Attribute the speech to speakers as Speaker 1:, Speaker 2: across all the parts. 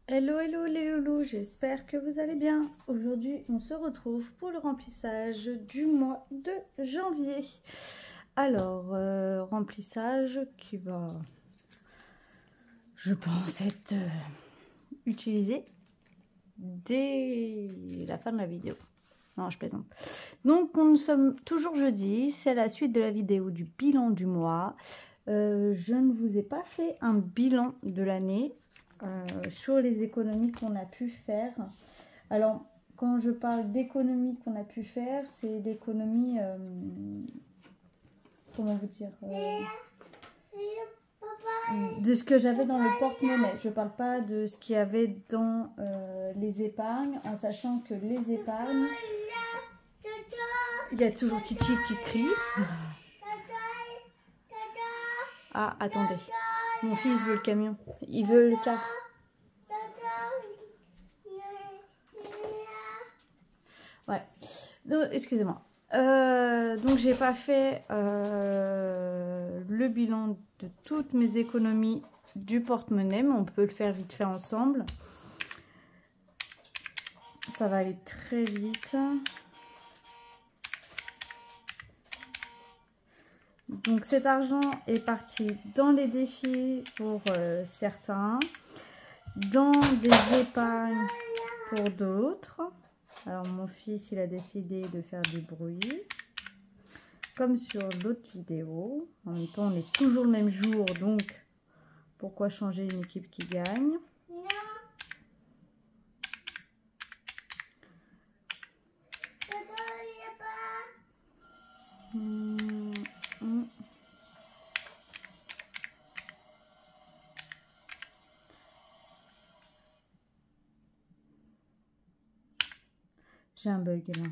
Speaker 1: Hello, hello les loulous, j'espère que vous allez bien. Aujourd'hui, on se retrouve pour le remplissage du mois de janvier. Alors, remplissage qui va, je pense, être utilisé dès la fin de la vidéo. Non, je plaisante. Donc, nous sommes toujours jeudi, c'est la suite de la vidéo du bilan du mois. Je ne vous ai pas fait un bilan de l'année. Sur les économies qu'on a pu faire. Alors, quand je parle d'économies qu'on a pu faire, c'est l'économie, comment vous dire, de ce que j'avais dans le porte-monnaie. Je ne parle pas de ce qu'il y avait dans les épargnes, en sachant que les épargnes, il y a toujours Titi qui crie. Ah, attendez, mon fils veut le camion, il veut le car. Ouais, excusez-moi. Donc j'ai pas fait le bilan de toutes mes économies du porte-monnaie, mais on peut le faire vite fait ensemble. Ça va aller très vite. Donc cet argent est parti dans les défis pour certains, dans des épargnes pour d'autres. Alors mon fils, il a décidé de faire du bruit, comme sur l'autre vidéo. En même temps, on est toujours le même jour, donc pourquoi changer une équipe qui gagne? J'ai un bug là.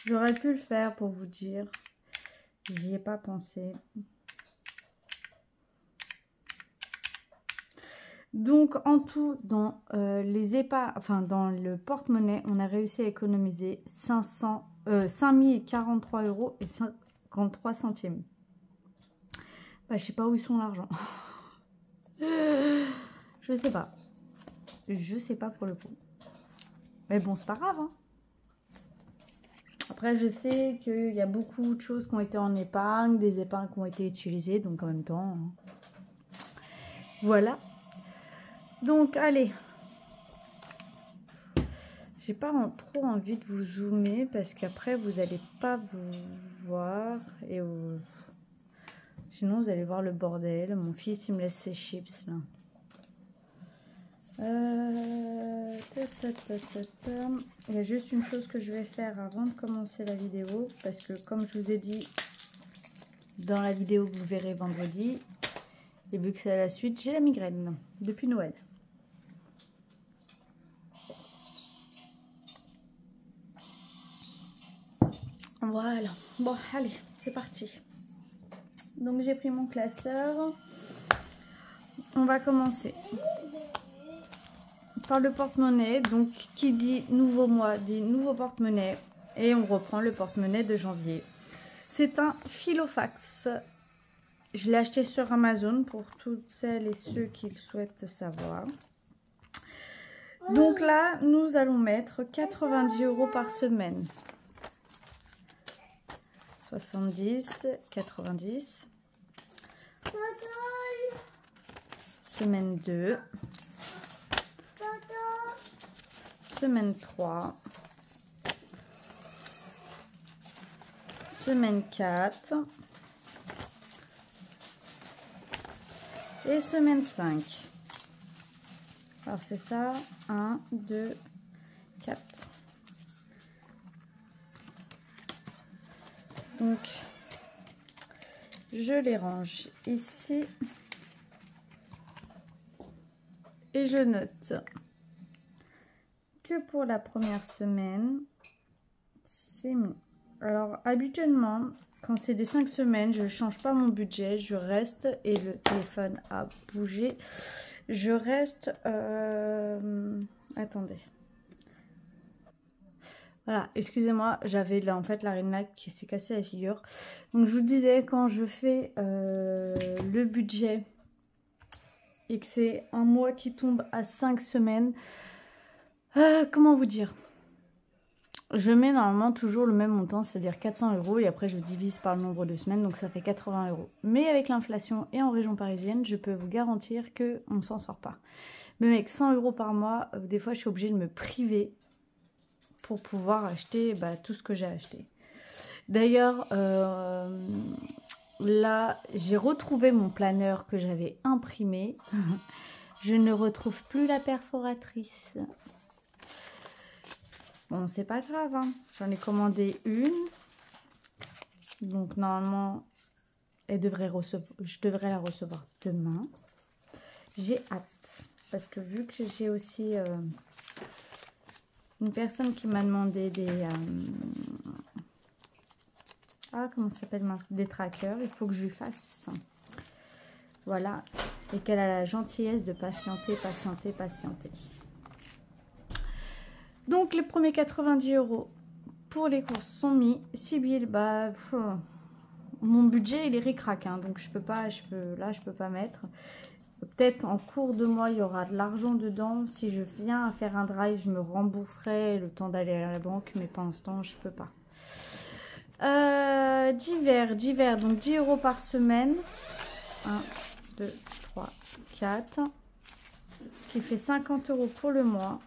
Speaker 1: J'aurais pu le faire pour vous dire. J'y ai pas pensé. Donc en tout, dans les épargnes, enfin dans le porte-monnaie, on a réussi à économiser 5043 € et 53 centimes. Bah, je sais pas où ils sont l'argent. Je sais pas. Je sais pas pour le coup. Mais bon, c'est pas grave. Hein. Après, je sais qu'il y a beaucoup de choses qui ont été en épargne, des épargnes qui ont été utilisées, donc en même temps. Hein. Voilà. Donc, allez. J'ai pas trop envie de vous zoomer parce qu'après, vous n'allez pas vous voir. Et sinon, vous allez voir le bordel. Mon fils, il me laisse ses chips là. Il y a juste une chose que je vais faire avant de commencer la vidéo, parce que comme je vous ai dit dans la vidéo que vous verrez vendredi, et vu que c'est à la suite, j'ai la migraine depuis Noël. Voilà, bon allez, c'est parti. Donc j'ai pris mon classeur, on va commencer par le porte-monnaie. Donc qui dit nouveau mois dit nouveau porte-monnaie, et on reprend le porte-monnaie de janvier. C'est un Filofax. Je l'ai acheté sur Amazon pour toutes celles et ceux qui le souhaitent savoir. Donc là, nous allons mettre 90 € par semaine. 70, 90. Semaine 2. Semaine 3. Semaine 4. Et semaine 5. Alors c'est ça, 1, 2, 4. Donc, je les range ici. Et je note que pour la première semaine, c'est bon. Alors, habituellement, quand c'est des 5 semaines, je ne change pas mon budget, je reste, et le téléphone a bougé, je reste, attendez. Voilà, excusez-moi, j'avais là en fait la reine qui s'est cassée la figure. Donc je vous disais, quand je fais le budget et que c'est un mois qui tombe à 5 semaines, comment vous dire? Je mets normalement toujours le même montant, c'est-à-dire 400 € et après je divise par le nombre de semaines, donc ça fait 80 €. Mais avec l'inflation et en région parisienne, je peux vous garantir qu'on ne s'en sort pas. Même avec 100 € par mois, des fois je suis obligée de me priver pour pouvoir acheter tout ce que j'ai acheté. D'ailleurs, là, j'ai retrouvé mon planeur que j'avais imprimé. Je ne retrouve plus la perforatrice. Bon, c'est pas grave, hein. J'en ai commandé une. Donc, normalement, je devrais la recevoir demain. J'ai hâte. Parce que vu que j'ai aussi une personne qui m'a demandé des... comment ça s'appelle, des trackers. Il faut que je lui fasse. Voilà. Et qu'elle a la gentillesse de patienter. Donc, les premiers 90 € pour les courses sont mis. Sibylle, mon budget, il est ric-rac, hein, donc je peux pas mettre. Peut-être en cours de mois, il y aura de l'argent dedans. Si je viens à faire un drive, je me rembourserai le temps d'aller à la banque, mais pour l'instant, je peux pas. Divers, donc 10 € par semaine. 1, 2, 3, 4. Ce qui fait 50 € pour le mois.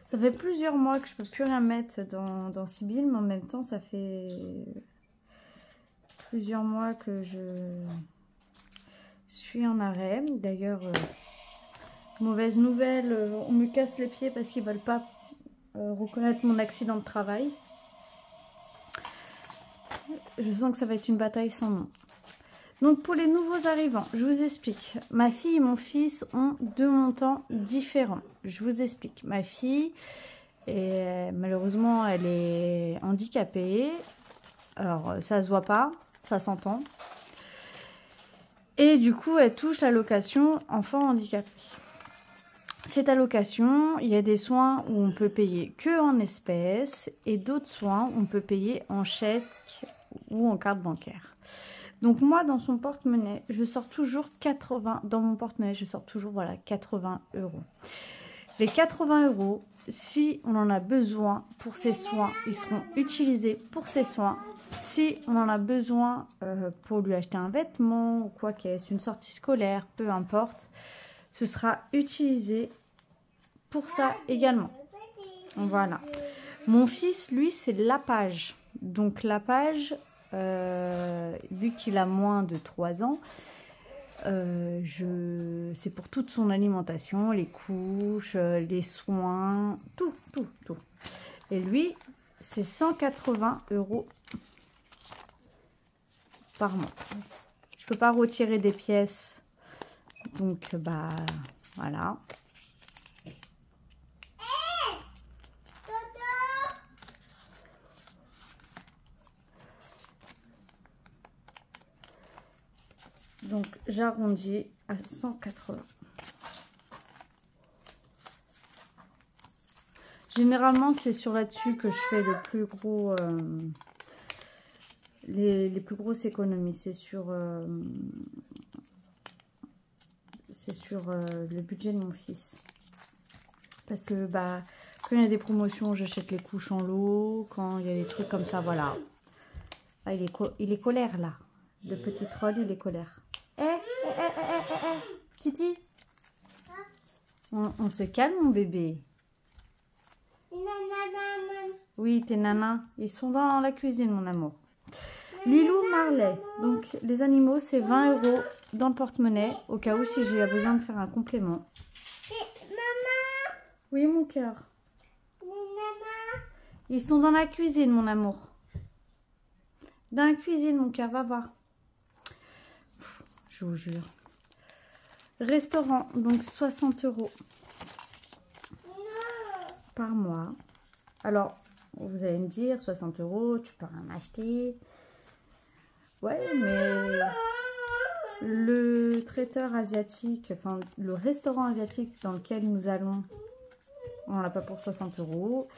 Speaker 1: Ça fait plusieurs mois que je peux plus rien mettre dans Sibylle, mais en même temps, ça fait plusieurs mois que je suis en arrêt. D'ailleurs, mauvaise nouvelle, on me casse les pieds parce qu'ils ne veulent pas reconnaître mon accident de travail. Je sens que ça va être une bataille sans nom. Donc pour les nouveaux arrivants, je vous explique. Ma fille et mon fils ont 2 montants différents. Je vous explique. Ma fille, malheureusement, elle est handicapée. Alors ça se voit pas, ça s'entend. Et du coup, elle touche l'allocation enfant handicapé. Cette allocation, il y a des soins où on peut payer que en espèces et d'autres soins où on peut payer en chèque ou en carte bancaire. Donc moi, dans son porte-monnaie, je sors toujours 80. Dans mon porte-monnaie, je sors toujours 80 €. Les 80 €, si on en a besoin pour ses soins, ils seront utilisés pour ses soins. Si on en a besoin pour lui acheter un vêtement ou quoi qu'est-ce, une sortie scolaire, peu importe, ce sera utilisé pour ça également. Voilà. Mon fils, lui, c'est l'APAGE. Donc l'APAGE, vu qu'il a moins de 3 ans, c'est pour toute son alimentation, les couches, les soins, tout. Et lui, c'est 180 € par mois. Je peux pas retirer des pièces, donc voilà. Donc j'arrondis à 180. Généralement, c'est sur là-dessus que je fais le plus gros, les plus grosses économies. C'est sur le budget de mon fils. Parce que quand il y a des promotions, j'achète les couches en lot. Quand il y a des trucs comme ça, voilà. Ah, il est colère là. Le petit troll, il est colère. Titi, on se calme, mon bébé. Oui, tes nanas, ils sont dans la cuisine, mon amour. Lilou, Marley. Donc, les animaux, c'est 20 € dans le porte-monnaie, au cas où si j'ai besoin de faire un complément. Maman. Oui, mon cœur. Ils sont dans la cuisine, mon amour. Dans la cuisine, mon cœur, va voir. Je vous jure. Restaurant, donc 60 € par mois. Alors, vous allez me dire, 60 €, tu peux rien acheter. Ouais, mais Le traiteur asiatique, enfin le restaurant asiatique dans lequel nous allons, on l'a pas pour 60 €.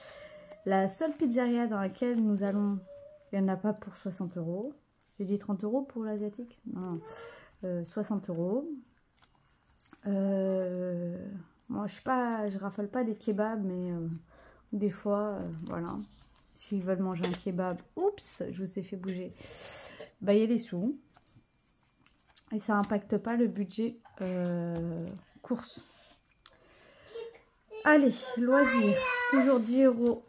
Speaker 1: La seule pizzeria dans laquelle nous allons, il n'y en a pas pour 60 €. J'ai dit 30 € pour l'asiatique? Non, 60 €. Moi, je raffole pas des kebabs, mais des fois, voilà. S'ils veulent manger un kebab, oups, je vous ai fait bouger. Bah, il y a les sous. Et ça n'impacte pas le budget course. Allez, loisirs. Toujours 10 €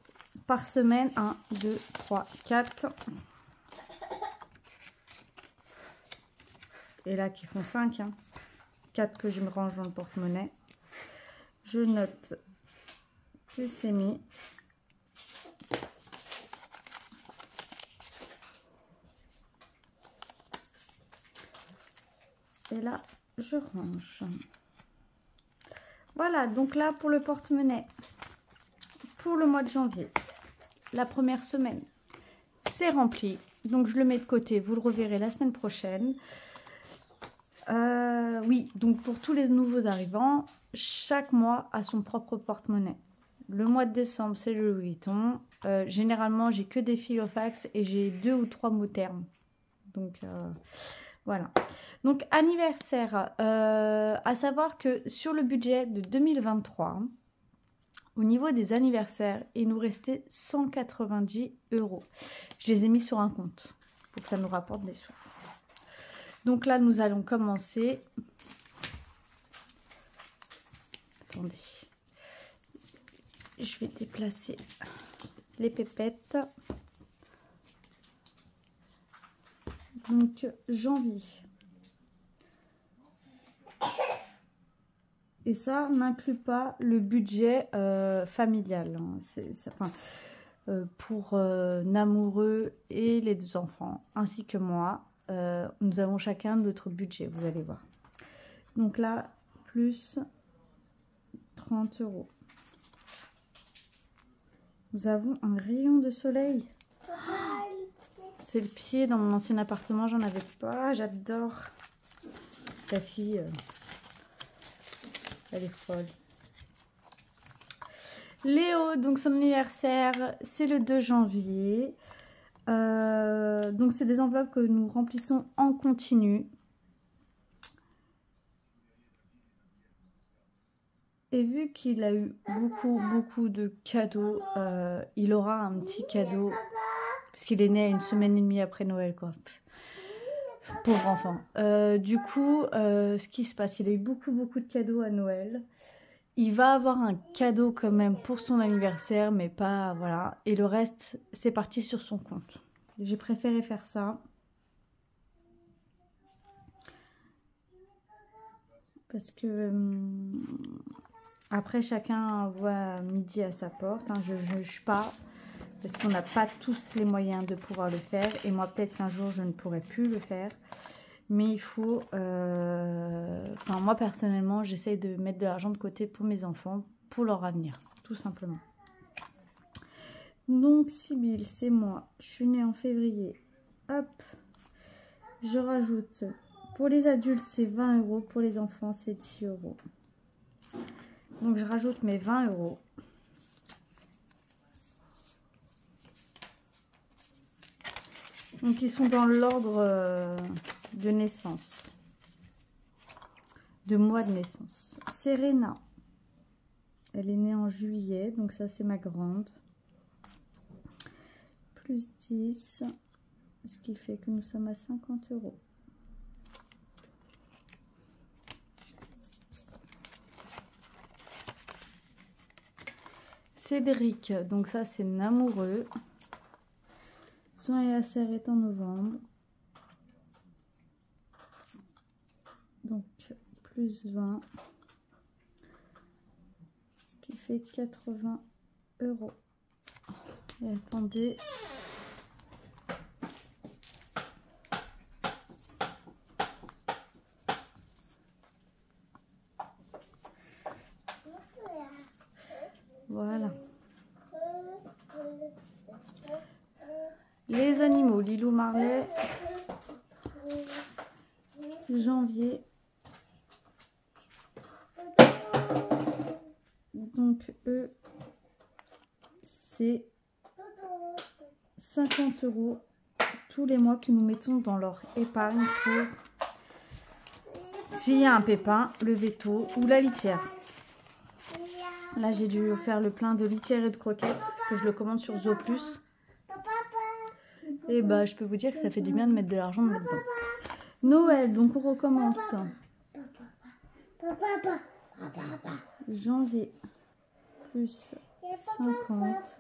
Speaker 1: par semaine. 1, 2, 3, 4. Et là, qui font 5. Hein. 4 que je me range dans le porte-monnaie. Je note que c'est mis. Et là, je range. Voilà, donc là, pour le porte-monnaie, pour le mois de janvier, la première semaine, c'est rempli. Donc, je le mets de côté. Vous le reverrez la semaine prochaine. Oui, donc pour tous les nouveaux arrivants, chaque mois a son propre porte-monnaie. Le mois de décembre, c'est le Louis Vuitton. Généralement, j'ai que des Filofax et j'ai 2 ou 3 mots termes. Donc, voilà. Donc, anniversaire. À savoir que sur le budget de 2023, au niveau des anniversaires, il nous restait 190 €. Je les ai mis sur un compte pour que ça nous rapporte des sous. Donc là, nous allons commencer. Attendez. Je vais déplacer les pépettes. Donc, janvier. Et ça n'inclut pas le budget familial. Hein. Pour Namoureux et les 2 enfants, ainsi que moi. Nous avons chacun notre budget, vous allez voir. Donc là, plus 30 €. Nous avons un rayon de soleil. C'est le pied. Dans mon ancien appartement, j'en avais pas. J'adore. Ta fille, elle est folle. Léo, donc son anniversaire, c'est le 2 janvier. Donc c'est des enveloppes que nous remplissons en continu. Et vu qu'il a eu beaucoup de cadeaux, il aura un petit cadeau. Parce qu'il est né 1 semaine et demie après Noël, quoi. Pauvre enfant. Du coup, ce qui se passe, il a eu beaucoup de cadeaux à Noël. Il va avoir un cadeau quand même pour son anniversaire, mais pas, voilà. Et le reste, c'est parti sur son compte. J'ai préféré faire ça. Parce que après, chacun voit midi à sa porte. Hein. Je ne juge pas. Parce qu'on n'a pas tous les moyens de pouvoir le faire. Et moi, peut-être qu'un jour, je ne pourrai plus le faire. Mais il faut... Enfin, moi, personnellement, j'essaye de mettre de l'argent de côté pour mes enfants, pour leur avenir, tout simplement. Donc, Sybille, c'est moi. Je suis née en février. Hop. Je rajoute... Pour les adultes, c'est 20 €. Pour les enfants, c'est 10 €. Donc, je rajoute mes 20 €. Donc, ils sont dans l'ordre de naissance. De mois de naissance. Serena. Elle est née en juillet. Donc, ça, c'est ma grande. Plus 10. Ce qui fait que nous sommes à 50 €. Cédric, donc ça c'est Namoureux. Son anniversaire est en novembre. Donc plus 20. Ce qui fait 80 €. Et attendez. Voilà. Les animaux, Lilou Marley. janvier. Donc eux, c'est 50 € tous les mois que nous mettons dans leur épargne pour s'il y a un pépin, le veto ou la litière. Là, j'ai dû faire le plein de litière et de croquettes parce que je le commande sur Zooplus. Et bah, je peux vous dire que ça fait du bien de mettre de l'argent là-dedans. Noël, donc on recommence. Janvier, plus 50.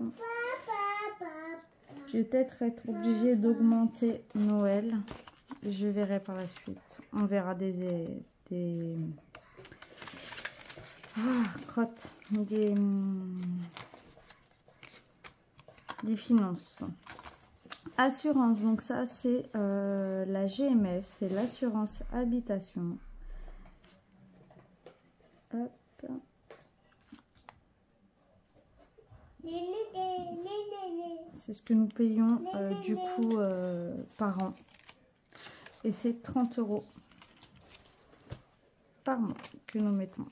Speaker 1: Je vais peut-être être obligée d'augmenter Noël. Je verrai par la suite. On verra des crottes, des finances. Assurance, donc ça c'est la GMF, c'est l'assurance habitation. Hop. C'est ce que nous payons du coup par an. Et c'est 30 € par mois que nous mettons.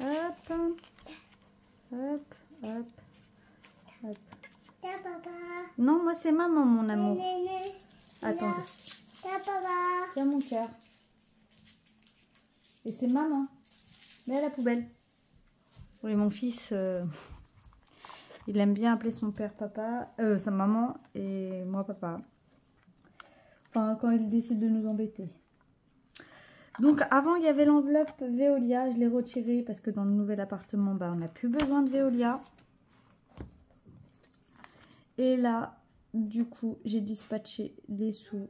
Speaker 1: Hop, hop, hop, hop. Non, moi c'est maman, mon amour. Attendez. Tiens mon cœur. Et c'est maman. Mets à la poubelle. Oui, mon fils, il aime bien appeler son père papa, sa maman et moi papa. Enfin, quand il décide de nous embêter. Donc, avant, il y avait l'enveloppe Veolia. Je l'ai retirée parce que dans le nouvel appartement, bah, on n'a plus besoin de Veolia. Et là, du coup, j'ai dispatché les sous.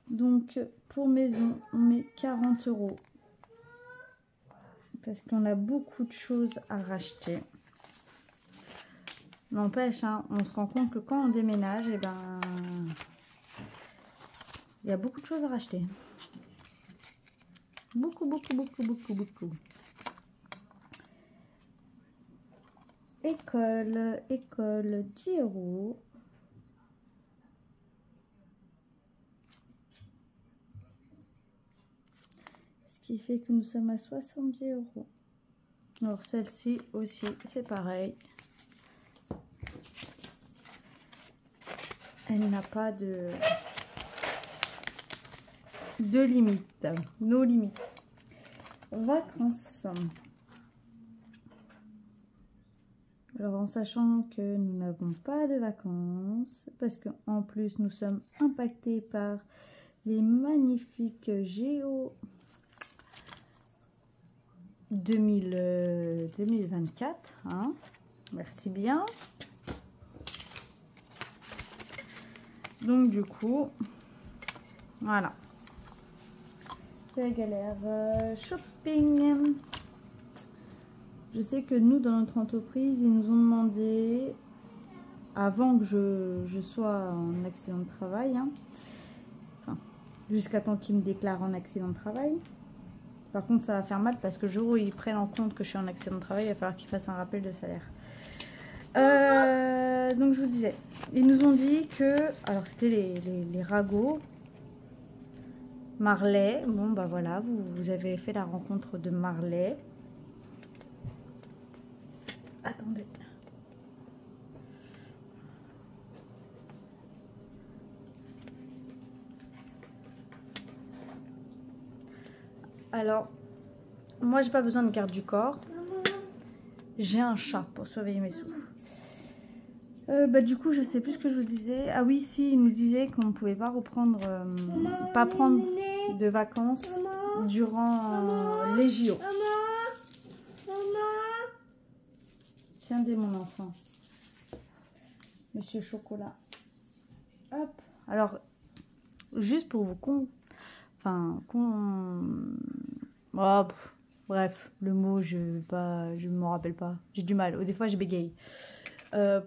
Speaker 1: Donc, pour maison, on met 40 €. Parce qu'on a beaucoup de choses à racheter. N'empêche, hein, on se rend compte que quand on déménage, eh ben, il y a beaucoup de choses à racheter. Beaucoup, beaucoup, beaucoup, beaucoup, beaucoup. École, 10 €. Ce qui fait que nous sommes à 70 €. Alors celle-ci aussi, c'est pareil. Elle n'a pas de limite. Nos limites. Vacances. Alors en sachant que nous n'avons pas de vacances, parce qu'en plus nous sommes impactés par les magnifiques JO 2024. Hein. Merci bien. Donc du coup, voilà. C'est la galère. Shopping. Je sais que nous, dans notre entreprise, ils nous ont demandé, avant que je sois en accident de travail, hein, enfin, jusqu'à temps qu'ils me déclarent en accident de travail. Par contre, ça va faire mal parce que le jour où ils prennent en compte que je suis en accident de travail, il va falloir qu'ils fassent un rappel de salaire. Donc, je vous disais, ils nous ont dit que, alors c'était les ragots, Marley. Bon, bah voilà, vous avez fait la rencontre de Marley. Attendez. Alors, moi, j'ai pas besoin de garde du corps. J'ai un chat pour surveiller mes sous. Bah, du coup, je sais plus ce que je vous disais. Ah oui, si, il nous disait qu'on ne pouvait pas reprendre, pas prendre de vacances durant les JO. Tiendez mon enfant. Monsieur Chocolat. Hop. Alors, juste pour vous oh, bref, le mot, je ne me rappelle pas. J'ai du mal. Des fois, je bégaye.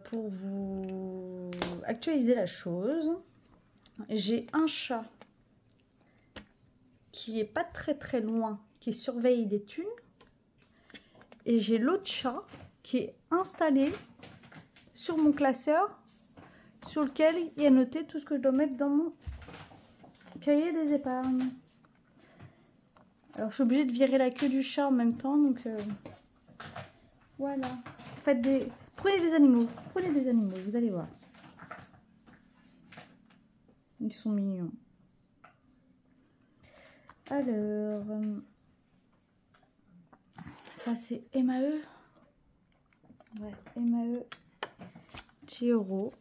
Speaker 1: Pour vous actualiser la chose, j'ai un chat qui est pas très loin, qui surveille des thunes. Et j'ai l'autre chat qui est installé sur mon classeur, sur lequel il y a noté tout ce que je dois mettre dans mon cahier des épargnes. Alors je suis obligée de virer la queue du chat en même temps, donc voilà. Prenez des animaux, vous allez voir. Ils sont mignons. Alors, ça c'est MAE. Ouais, MAE 10 €.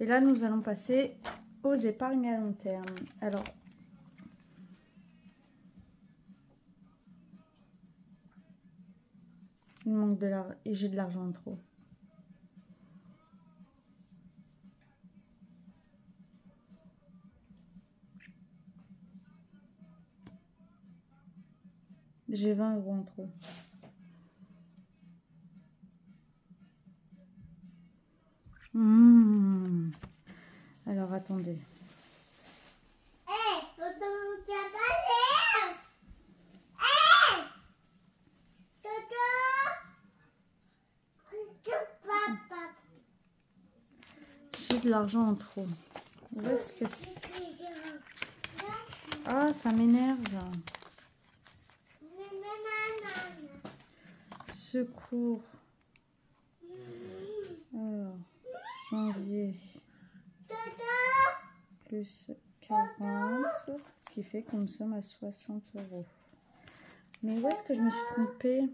Speaker 1: Et là, nous allons passer aux épargnes à long terme. Alors, il manque de l'argent et j'ai de l'argent en trop. J'ai 20 € en trop. Alors, attendez. J'ai de l'argent en trop. Où est-ce que c'est? Ah, ça m'énerve. Secours. Alors, janvier. Plus 40. Ce qui fait que nous sommes à 60 €. Mais où est-ce que je me suis trompée?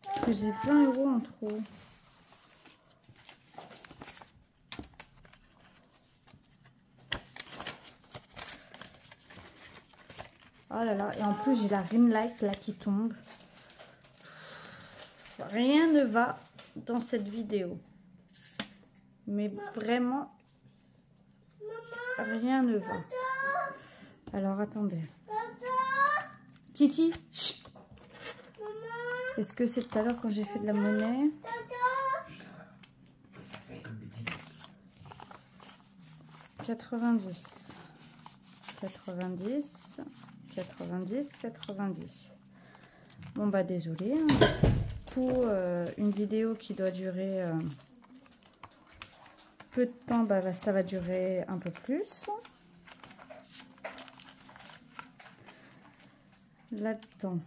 Speaker 1: Parce que j'ai 20 € en trop. Oh là là, et en plus j'ai la ring light là qui tombe. Rien ne va dans cette vidéo. Mais vraiment, rien ne va. Alors attendez. Titi, chut. Est-ce que c'est tout à l'heure quand j'ai fait de la monnaie? « 90, 90, 90, 90. » Bon bah désolé. Hein. Pour une vidéo qui doit durer peu de temps, bah, ça va durer un peu plus. Là-dedans,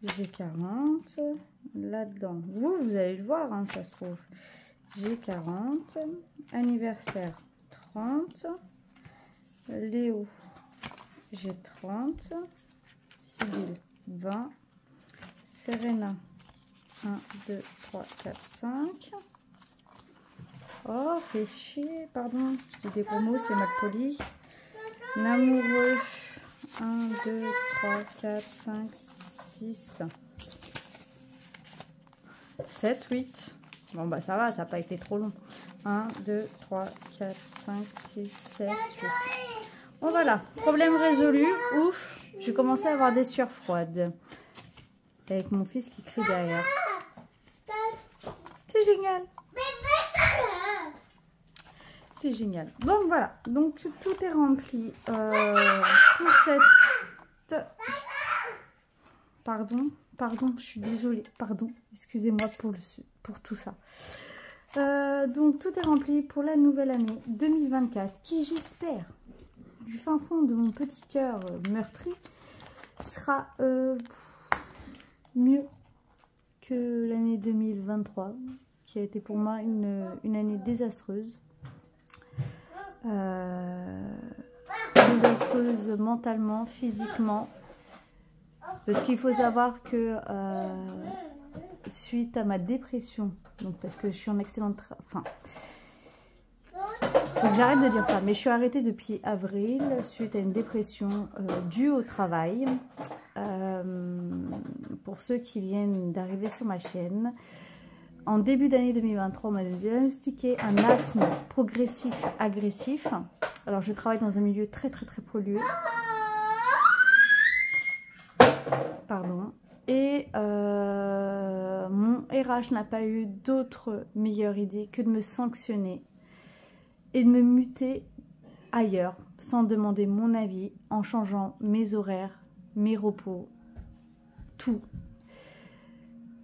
Speaker 1: j'ai 40. Là-dedans, vous allez le voir, hein, ça se trouve. J'ai 40. Anniversaire, 30. Léo, j'ai 30. Sibylle, 20. Serena, 1, 2, 3, 4, 5. Oh, fais chier, pardon, je dis des gros mots, c'est mal poli. L'amoureux, 1, 2, 3, 4, 5, 6, 7, 8. Bon, bah ça va, ça n'a pas été trop long. 1, 2, 3, 4, 5, 6, 7, 8. Bon, voilà, problème résolu. Ouf, j'ai commencé à avoir des sueurs froides. Avec mon fils qui crie derrière. C'est génial. C'est génial. Donc voilà, donc tout est rempli pour cette... Pardon, je suis désolée. Pardon, excusez-moi pour tout ça. Donc tout est rempli pour la nouvelle année 2024 qui, j'espère, du fin fond de mon petit cœur meurtri, sera mieux que l'année 2023 qui a été pour moi une année désastreuse. Désastreuse mentalement, physiquement. Parce qu'il faut savoir que suite à ma dépression, donc parce que je suis en accident enfin, faut que j'arrête de dire ça, mais je suis arrêtée depuis avril suite à une dépression due au travail. Pour ceux qui viennent d'arriver sur ma chaîne, en début d'année 2023, on m'a diagnostiqué un asthme progressif agressif. Alors je travaille dans un milieu très pollué. Pardon. Et mon RH n'a pas eu d'autre meilleure idée que de me sanctionner et de me muter ailleurs sans demander mon avis, en changeant mes horaires, mes repos, tout.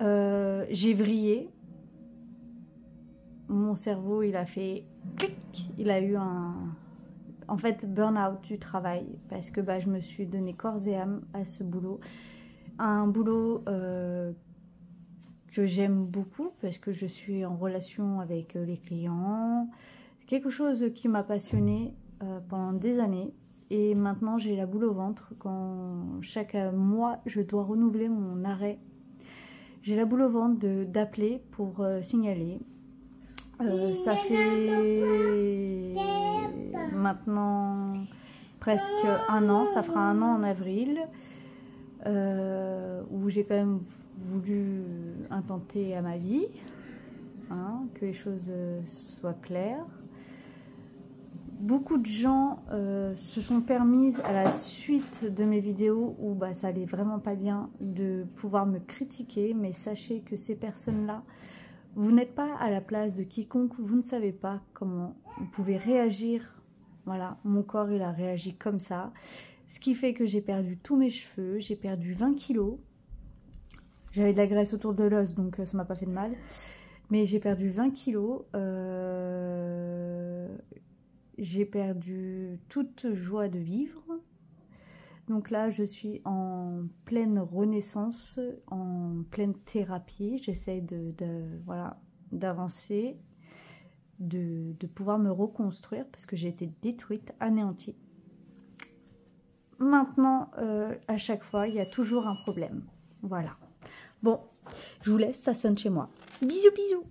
Speaker 1: J'ai vrillé. Mon cerveau, il a fait clic. Il a eu en fait, burn-out du travail parce que je me suis donné corps et âme à ce boulot. Un boulot que j'aime beaucoup parce que je suis en relation avec les clients. C'est quelque chose qui m'a passionnée pendant des années. Et maintenant, j'ai la boule au ventre quand chaque mois, je dois renouveler mon arrêt. J'ai la boule au ventre d'appeler pour signaler. Ça fait maintenant presque un an, ça fera un an en avril, où j'ai quand même voulu intenter à ma vie, hein, que les choses soient claires. Beaucoup de gens se sont permis à la suite de mes vidéos où ça allait vraiment pas bien de pouvoir me critiquer, mais sachez que ces personnes-là, vous n'êtes pas à la place de quiconque, vous ne savez pas comment vous pouvez réagir. Voilà, mon corps il a réagi comme ça, ce qui fait que j'ai perdu tous mes cheveux, j'ai perdu 20 kilos. J'avais de la graisse autour de l'os, donc ça m'a pas fait de mal, mais j'ai perdu 20 kilos. J'ai perdu toute joie de vivre. Donc là, je suis en pleine renaissance, en pleine thérapie. J'essaie voilà, d'avancer, de pouvoir me reconstruire parce que j'ai été détruite, anéantie. Maintenant, à chaque fois, il y a toujours un problème. Voilà. Bon, je vous laisse, ça sonne chez moi. Bisous, bisous.